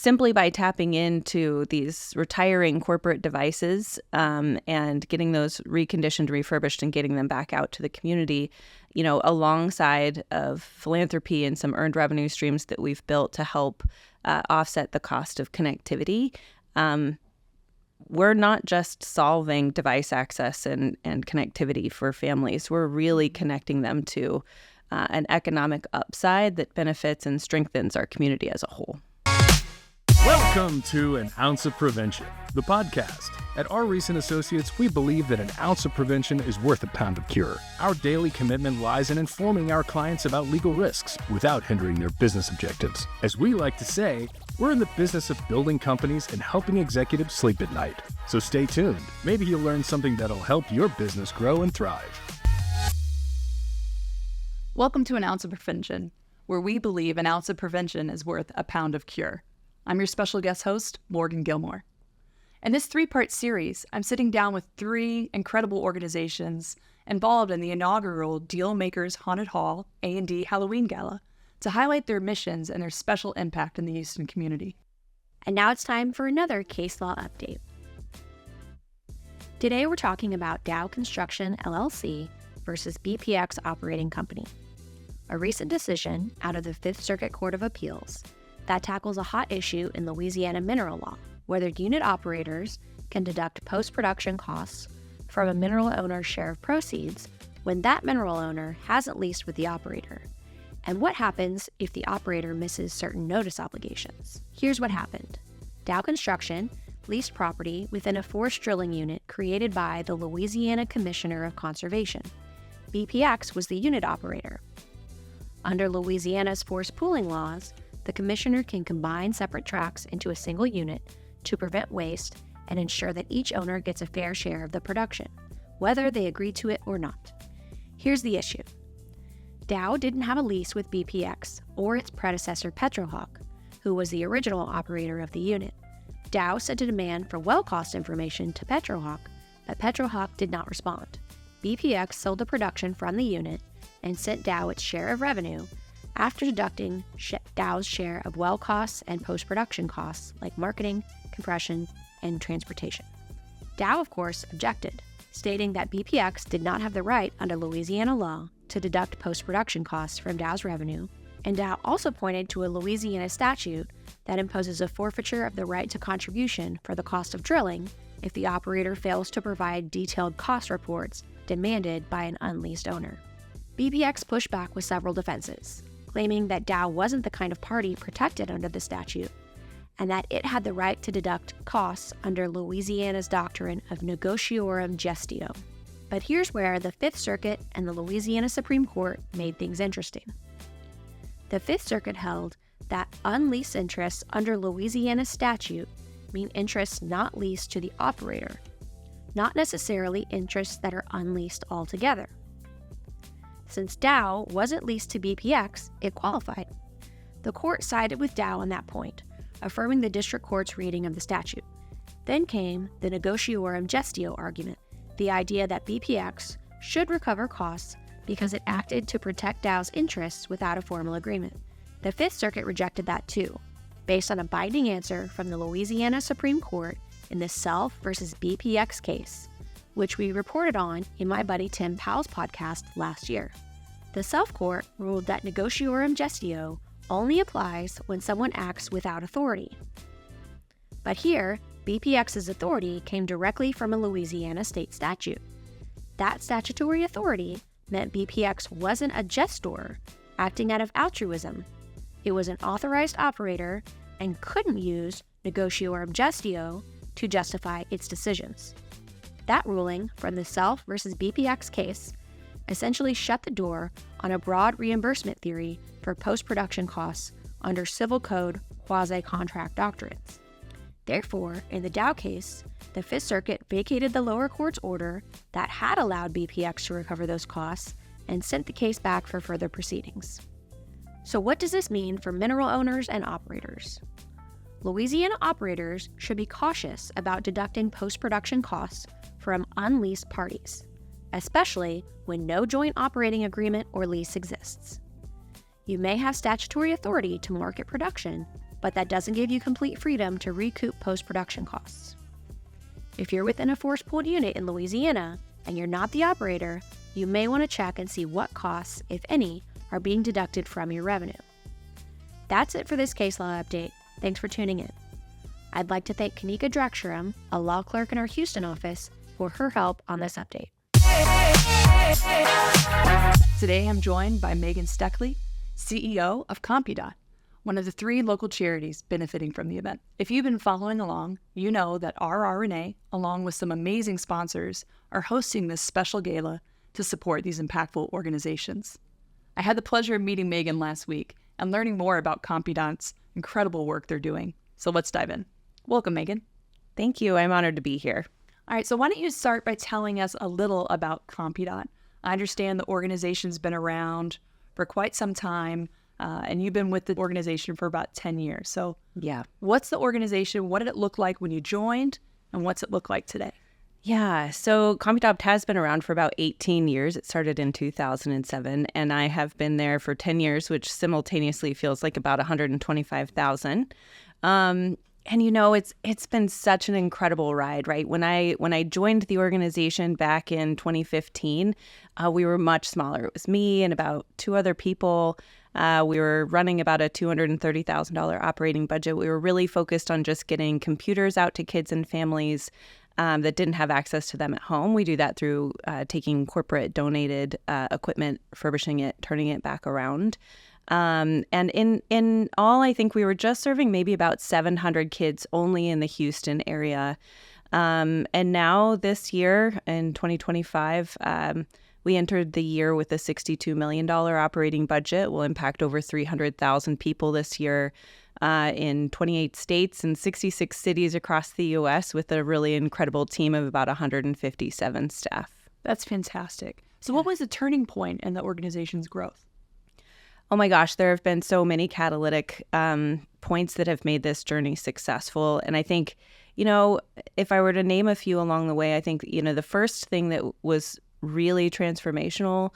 simply by tapping into these retiring corporate devices and getting those reconditioned, refurbished, and getting them back out to the community, alongside of philanthropy and some earned revenue streams that we've built to help offset the cost of connectivity. We're not just solving device access and connectivity for families. We're really connecting them to an economic upside that benefits and strengthens our community as a whole. Welcome to An Ounce of Prevention, the podcast. At our recent associates, we believe that an ounce of prevention is worth a pound of cure. Our daily commitment lies in informing our clients about legal risks without hindering their business objectives. As we like to say, we're in the business of building companies and helping executives sleep at night. So stay tuned. Maybe you'll learn something that'll help your business grow and thrive. Welcome to An Ounce of Prevention, where we believe an ounce of prevention is worth a pound of cure. I'm your special guest host, Morgan Gilmore. In this 3-part series, I'm sitting down with 3 incredible organizations involved in the inaugural Dealmaker's Haunted Hall A&D Halloween Gala to highlight their missions and their special impact in the Houston community. And now it's time for another case law update. Today we're talking about Dow Construction LLC versus BPX Operating Company, a recent decision out of the Fifth Circuit Court of Appeals that tackles a hot issue in Louisiana mineral law, whether unit operators can deduct post-production costs from a mineral owner's share of proceeds when that mineral owner hasn't leased with the operator, and what happens if the operator misses certain notice obligations. Here's what happened. Dow Construction leased property within a forest drilling unit created by the Louisiana Commissioner of Conservation. BPX was the unit operator. Under Louisiana's forest pooling laws, the commissioner can combine separate tracts into a single unit to prevent waste and ensure that each owner gets a fair share of the production, whether they agree to it or not. Here's the issue. Dow didn't have a lease with BPX or its predecessor Petrohawk, who was the original operator of the unit. Dow sent a demand for well cost information to Petrohawk, but Petrohawk did not respond. BPX sold the production from the unit and sent Dow its share of revenue after deducting Dow's share of well costs and post-production costs like marketing, compression, and transportation. Dow, of course, objected, stating that BPX did not have the right under Louisiana law to deduct post-production costs from Dow's revenue, and Dow also pointed to a Louisiana statute that imposes a forfeiture of the right to contribution for the cost of drilling if the operator fails to provide detailed cost reports demanded by an unleased owner. BPX pushed back with several defenses, claiming that Dow wasn't the kind of party protected under the statute, and that it had the right to deduct costs under Louisiana's doctrine of negotiorum gestio. But here's where the Fifth Circuit and the Louisiana Supreme Court made things interesting. The Fifth Circuit held that unleased interests under Louisiana statute mean interests not leased to the operator, not necessarily interests that are unleased altogether. Since Dow wasn't leased to BPX, it qualified. The court sided with Dow on that point, affirming the district court's reading of the statute. Then came the negotiorum gestio argument, the idea that BPX should recover costs because it acted to protect Dow's interests without a formal agreement. The Fifth Circuit rejected that too, based on a binding answer from the Louisiana Supreme Court in the Self versus BPX case, which we reported on in my buddy Tim Powell's podcast last year. The Self Court ruled that negotiorum gestio only applies when someone acts without authority. But here, BPX's authority came directly from a Louisiana state statute. That statutory authority meant BPX wasn't a gestor acting out of altruism. It was an authorized operator and couldn't use negotiorum gestio to justify its decisions. That ruling from the Self versus BPX case essentially shut the door on a broad reimbursement theory for post-production costs under civil code quasi-contract doctrines. Therefore, in the Dow case, the Fifth Circuit vacated the lower court's order that had allowed BPX to recover those costs and sent the case back for further proceedings. So what does this mean for mineral owners and operators? Louisiana operators should be cautious about deducting post-production costs from unleased parties, especially when no joint operating agreement or lease exists. You may have statutory authority to market production, but that doesn't give you complete freedom to recoup post-production costs. If you're within a force-pulled unit in Louisiana and you're not the operator, you may want to check and see what costs, if any, are being deducted from your revenue. That's it for this case law update. Thanks for tuning in. I'd like to thank Kanika Draksharam, a law clerk in our Houston office, for her help on this update. Today I'm joined by Megan Steckly, CEO of Compudopt, one of the 3 local charities benefiting from the event. If you've been following along, you know that RRNA, along with some amazing sponsors, are hosting this special gala to support these impactful organizations. I had the pleasure of meeting Megan last week and learning more about Compudopt's incredible work they're doing. So let's dive in. Welcome, Megan. Thank you. I'm honored to be here. All right, so why don't you start by telling us a little about Compudopt? I understand the organization's been around for quite some time, and you've been with the organization for about 10 years. So Yeah. what's the organization? What did it look like when you joined? And what's it look like today? Yeah, so Compudopt has been around for about 18 years. It started in 2007, and I have been there for 10 years, which simultaneously feels like about 125,000. And it's been such an incredible ride, right? When I joined the organization back in 2015, we were much smaller. It was me and about 2 other people. We were running about a $230,000 operating budget. We were really focused on just getting computers out to kids and families that didn't have access to them at home. We do that through taking corporate donated equipment, refurbishing it, turning it back around. And in all, I think we were just serving maybe about 700 kids only in the Houston area. And now this year in 2025, we entered the year with a $62 million operating budget. We'll impact over 300,000 people this year in 28 states and 66 cities across the U.S. with a really incredible team of about 157 staff. That's fantastic. So what was the turning point in the organization's growth? Oh my gosh, there have been so many catalytic points that have made this journey successful. And I think, if I were to name a few along the way, I think, the first thing that was really transformational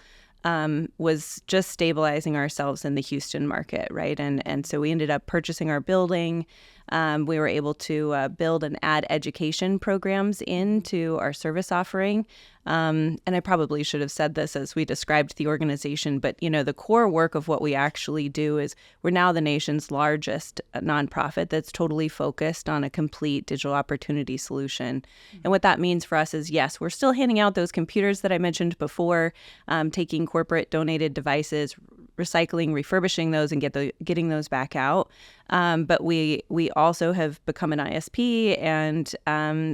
was just stabilizing ourselves in the Houston market, right? And so we ended up purchasing our building. We were able to build and add education programs into our service offering. And I probably should have said this as we described the organization, but the core work of what we actually do is we're now the nation's largest nonprofit that's totally focused on a complete digital opportunity solution. And what that means for us is, yes, we're still handing out those computers that I mentioned before, taking corporate donated devices, recycling, refurbishing those, and getting those back out. But we also have become an ISP, and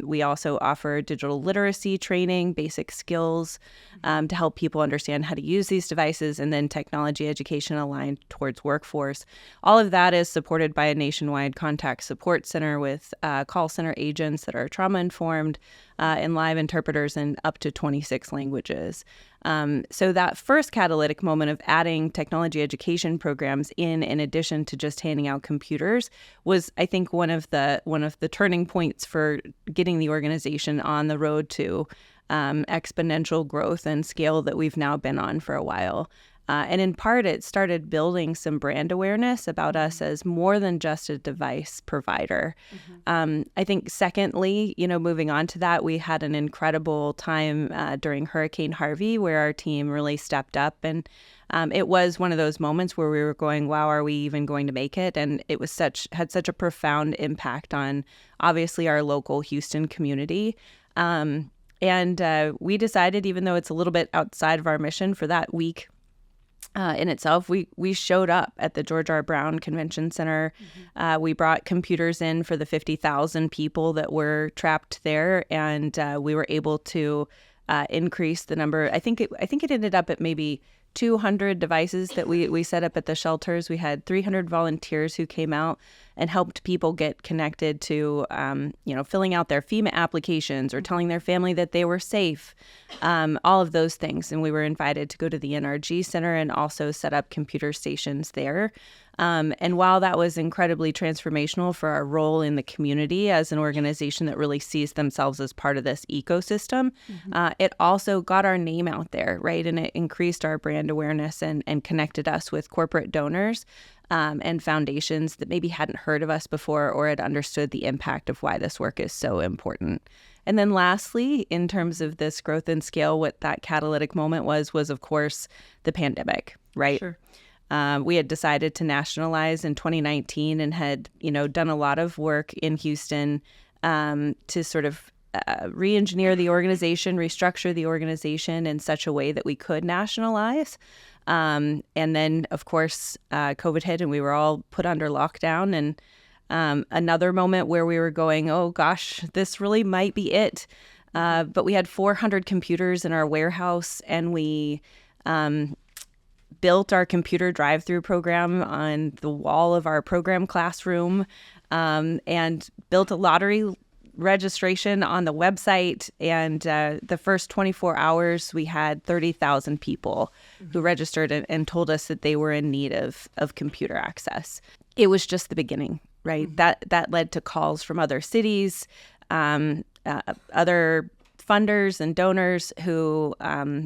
we also offer digital literacy training, basic skills to help people understand how to use these devices, and then technology education aligned towards workforce. All of that is supported by a nationwide contact support center with call center agents that are trauma-informed and live interpreters in up to 26 languages. So that first catalytic moment of adding technology education programs in addition to just handing out computers was, I think, one of the turning points for getting the organization on the road to exponential growth and scale that we've now been on for a while. And in part, it started building some brand awareness about us as more than just a device provider. I think secondly, moving on to that, we had an incredible time during Hurricane Harvey where our team really stepped up. And it was one of those moments where we were going, wow, are we even going to make it? And it was had such a profound impact on, obviously, our local Houston community. And we decided, even though it's a little bit outside of our mission for that week, in itself, we showed up at the George R. Brown Convention Center. We brought computers in for the 50,000 people that were trapped there, and we were able to increase the number. I think it ended up at maybe 200 devices that we set up at the shelters. We had 300 volunteers who came out and helped people get connected to, filling out their FEMA applications or telling their family that they were safe, all of those things. And we were invited to go to the NRG Center and also set up computer stations there. And while that was incredibly transformational for our role in the community as an organization that really sees themselves as part of this ecosystem, it also got our name out there, right? And it increased our brand awareness and connected us with corporate donors. and foundations that maybe hadn't heard of us before or had understood the impact of why this work is so important. And then lastly, in terms of this growth and scale, what that catalytic moment was of course, the pandemic, right? Sure. We had decided to nationalize in 2019 and had, done a lot of work in Houston to sort of re-engineer the organization, restructure the organization in such a way that we could nationalize. And then, of course, COVID hit and we were all put under lockdown. And another moment where we were going, oh, gosh, this really might be it. But we had 400 computers in our warehouse, and we built our computer drive-through program on the wall of our program classroom, and built a lottery registration on the website. And the first 24 hours, we had 30,000 people who registered and told us that they were in need of computer access. It was just the beginning, right? That led to calls from other cities, other funders and donors who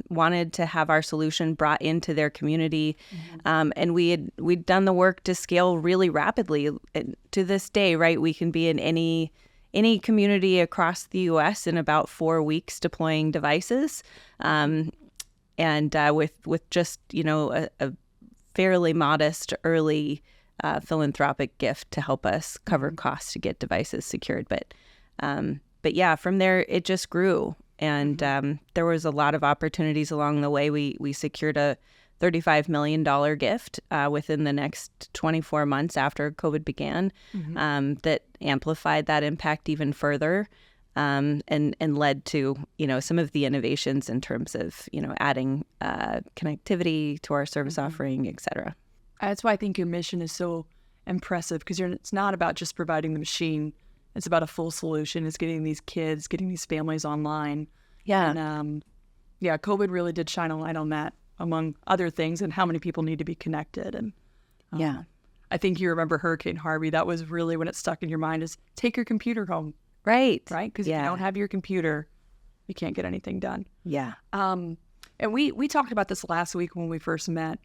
wanted to have our solution brought into their community. And we'd done the work to scale really rapidly. To this day, right, we can be in any community across the U.S. in about 4 weeks deploying devices, and with just a fairly modest early philanthropic gift to help us cover costs to get devices secured. But yeah, from there it just grew, and there was a lot of opportunities along the way. We secured a $35 million gift within the next 24 months after COVID began, that amplified that impact even further, and led to some of the innovations in terms of adding connectivity to our service offering, et cetera. That's why I think your mission is so impressive, because it's not about just providing the machine. It's about a full solution. It's getting these kids, getting these families online. Yeah. And COVID really did shine a light on that, among other things, and how many people need to be connected. And yeah, I think you remember Hurricane Harvey. That was really when it stuck in your mind, is take your computer home. Right. Because if you don't have your computer, you can't get anything done. Yeah. And we talked about this last week when we first met,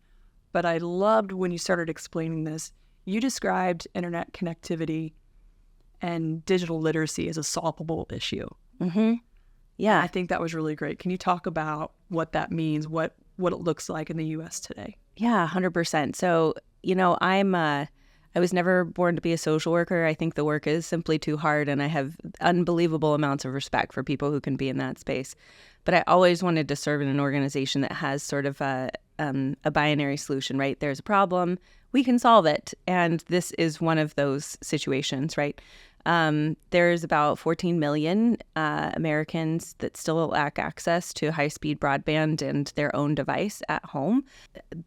but I loved when you started explaining this. You described internet connectivity and digital literacy as a solvable issue. Yeah. I think that was really great. Can you talk about what that means, what it looks like in the U.S. today? Yeah, 100%. So, I was never born to be a social worker. I think the work is simply too hard, and I have unbelievable amounts of respect for people who can be in that space. But I always wanted to serve in an organization that has sort of a binary solution, right? There's a problem, we can solve it. And this is one of those situations, right? There's about 14 million Americans that still lack access to high-speed broadband and their own device at home.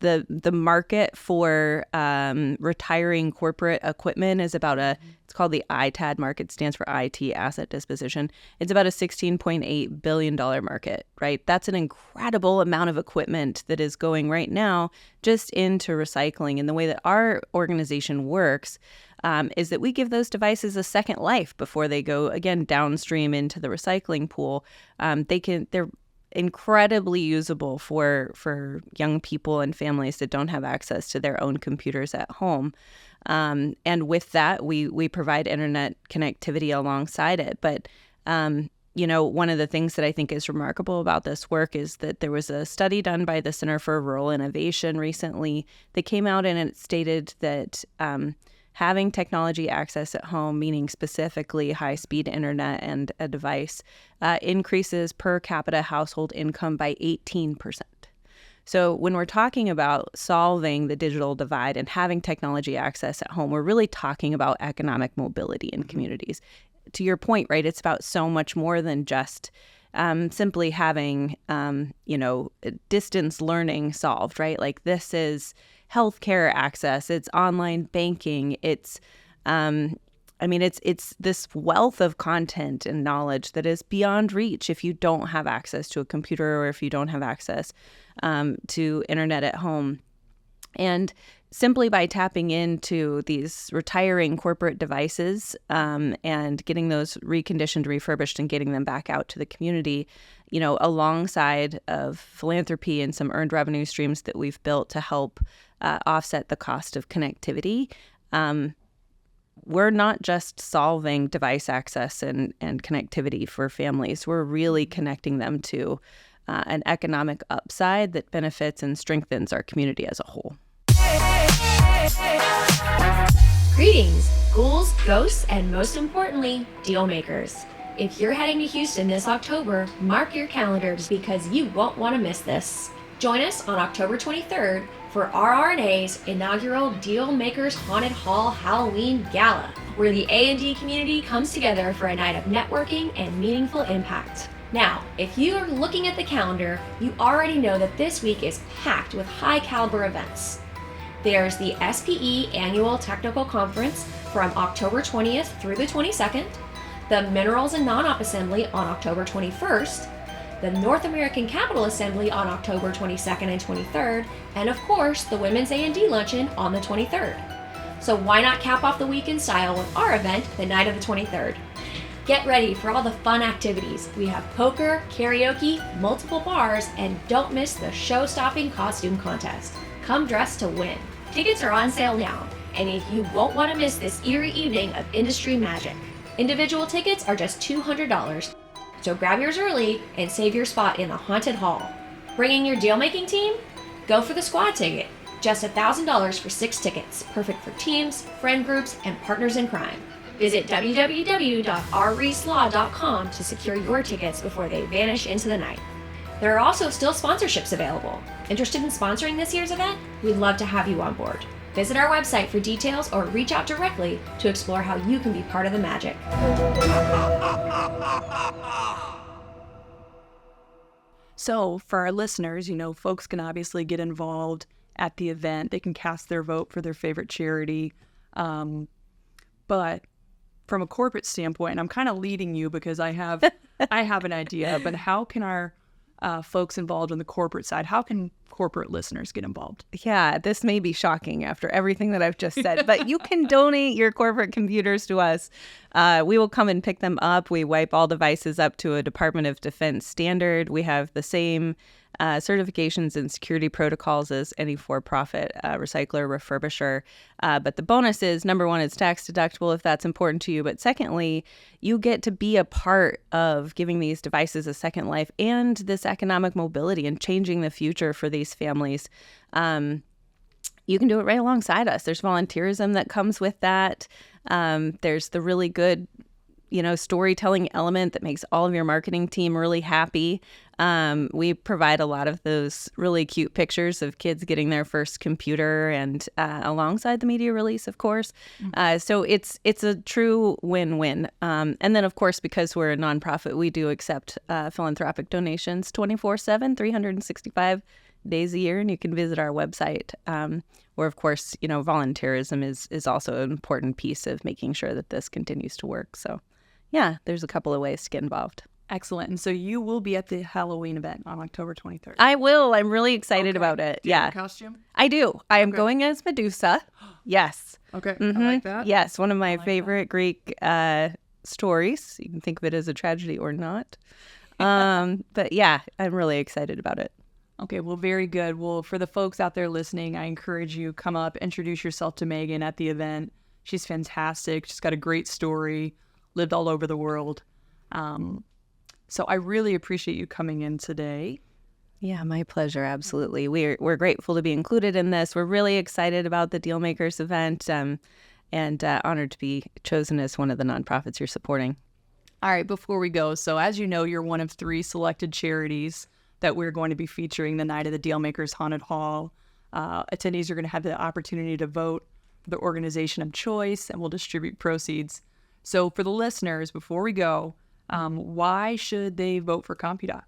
The market for retiring corporate equipment is about it's called the ITAD market, stands for IT, asset disposition. It's about a $16.8 billion market, right? That's an incredible amount of equipment that is going right now just into recycling. And the way that our organization works is that we give those devices a second life before they go, again, downstream into the recycling pool. They're incredibly usable for young people and families that don't have access to their own computers at home. And with that, we provide internet connectivity alongside it. But one of the things that I think is remarkable about this work is that there was a study done by the Center for Rural Innovation recently that came out, and it stated that having technology access at home, meaning specifically high-speed internet and a device, increases per capita household income by 18%. So when we're talking about solving the digital divide and having technology access at home, we're really talking about economic mobility in communities. To your point, right, it's about so much more than just simply having, distance learning solved, right? Like, this is healthcare access, it's online banking, it's this wealth of content and knowledge that is beyond reach if you don't have access to a computer or if you don't have access to internet at home. And simply by tapping into these retiring corporate devices and getting those reconditioned, refurbished, and getting them back out to the community, alongside of philanthropy and some earned revenue streams that we've built to help offset the cost of connectivity. We're not just solving device access and connectivity for families. We're really connecting them to an economic upside that benefits and strengthens our community as a whole. Greetings, ghouls, ghosts, and most importantly, deal makers. If you're heading to Houston this October, mark your calendars because you won't want to miss this. Join us on October 23rd for RRNA's inaugural Dealmakers Haunted Hall Halloween Gala, where the A&D community comes together for a night of networking and meaningful impact. Now, if you are looking at the calendar, you already know that this week is packed with high-caliber events. There's the SPE Annual Technical Conference from October 20th through the 22nd, the Minerals and Non-Op Assembly on October 21st, the North American Capital Assembly on October 22nd and 23rd, and of course, the Women's A&D Luncheon on the 23rd. So why not cap off the week in style with our event the night of the 23rd? Get ready for all the fun activities. We have poker, karaoke, multiple bars, and don't miss the show-stopping costume contest. Come dressed to win. Tickets are on sale now, and you won't want to miss this eerie evening of industry magic. Individual tickets are just $200, so grab yours early and save your spot in the haunted hall. Bringing your deal-making team? Go for the squad ticket. Just $1,000 for 6 tickets, perfect for teams, friend groups, and partners in crime. Visit www.rreslaw.com to secure your tickets before they vanish into the night. There are also still sponsorships available. Interested in sponsoring this year's event? We'd love to have you on board. Visit our website for details or reach out directly to explore how you can be part of the magic. So for our listeners, folks can obviously get involved at the event. They can cast their vote for their favorite charity. But from a corporate standpoint, and I'm kind of leading you because I have an idea, but how can our folks involved on the corporate side, how can corporate listeners get involved? Yeah, this may be shocking after everything that I've just said, but you can donate your corporate computers to us. We will come and pick them up. We wipe all devices up to a Department of Defense standard. We have the same certifications and security protocols as any for-profit recycler, refurbisher. But the bonus is, number one, it's tax deductible if that's important to you. But secondly, you get to be a part of giving these devices a second life and this economic mobility and changing the future for these families. You can do it right alongside us. There's volunteerism that comes with that. There's the really good storytelling element that makes all of your marketing team really happy. We provide a lot of those really cute pictures of kids getting their first computer and alongside the media release, of course. So it's a true win-win. And then, of course, because we're a nonprofit, we do accept philanthropic donations 24/7, 365 days a year. And you can visit our website where, of course, volunteerism is also an important piece of making sure that this continues to work. So yeah, there's a couple of ways to get involved. Excellent. And so you will be at the Halloween event on October 23rd. I will. I'm really excited about it. Do you have a costume? I do. I am going as Medusa. Yes. Okay. I like that. Yes. One of my favorite Greek stories. You can think of it as a tragedy or not. But yeah, I'm really excited about it. Okay, well, very good. Well, for the folks out there listening, I encourage you, come up, introduce yourself to Megan at the event. She's fantastic. She's got a great story, lived all over the world. So I really appreciate you coming in today. Yeah, my pleasure. Absolutely. We're grateful to be included in this. We're really excited about the Dealmakers event and honored to be chosen as one of the nonprofits you're supporting. All right, before we go, so as you know, you're one of 3 selected charities that we're going to be featuring the night of the Dealmakers Haunted Hall. Attendees are going to have the opportunity to vote for the organization of choice, and we'll distribute proceeds. So for the listeners, before we go, why should they vote for Compudopt?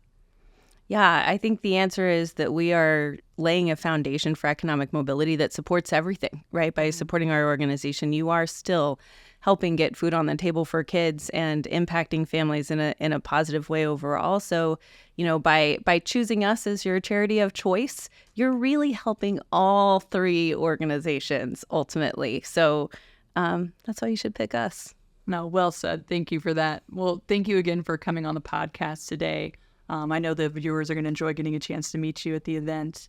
Yeah, I think the answer is that we are laying a foundation for economic mobility that supports everything, right? By supporting our organization, you are still helping get food on the table for kids and impacting families in a positive way overall. So, by choosing us as your charity of choice, you're really helping all three organizations ultimately. So that's why you should pick us. No, well said. Thank you for that. Well, thank you again for coming on the podcast today. I know the viewers are going to enjoy getting a chance to meet you at the event.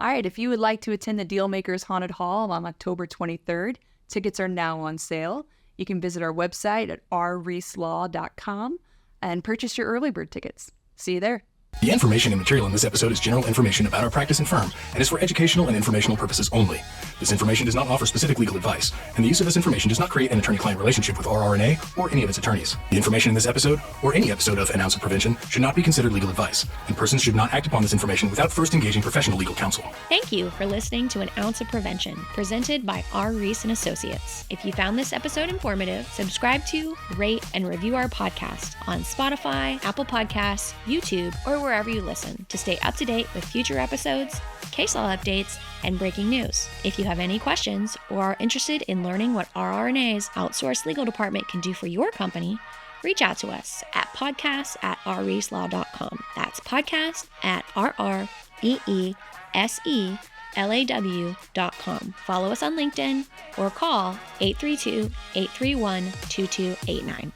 All right, if you would like to attend the Dealmaker's Haunted Hall on October 23rd, tickets are now on sale. You can visit our website at rreislaw.com and purchase your early bird tickets. See you there. The information and material in this episode is general information about our practice and firm and is for educational and informational purposes only. This information does not offer specific legal advice, and the use of this information does not create an attorney-client relationship with RRNA or any of its attorneys. The information in this episode, or any episode of An Ounce of Prevention, should not be considered legal advice, and persons should not act upon this information without first engaging professional legal counsel. Thank you for listening to An Ounce of Prevention, presented by R. Reese & Associates. If you found this episode informative, subscribe to, rate, and review our podcast on Spotify, Apple Podcasts, YouTube, or wherever you listen to stay up to date with future episodes, case law updates, and breaking news. If you have any questions or are interested in learning what RRNA's outsourced legal department can do for your company, reach out to us at podcast@rreislaw.com. That's podcast@rreislaw.com. Follow us on LinkedIn or call 832-831-2289.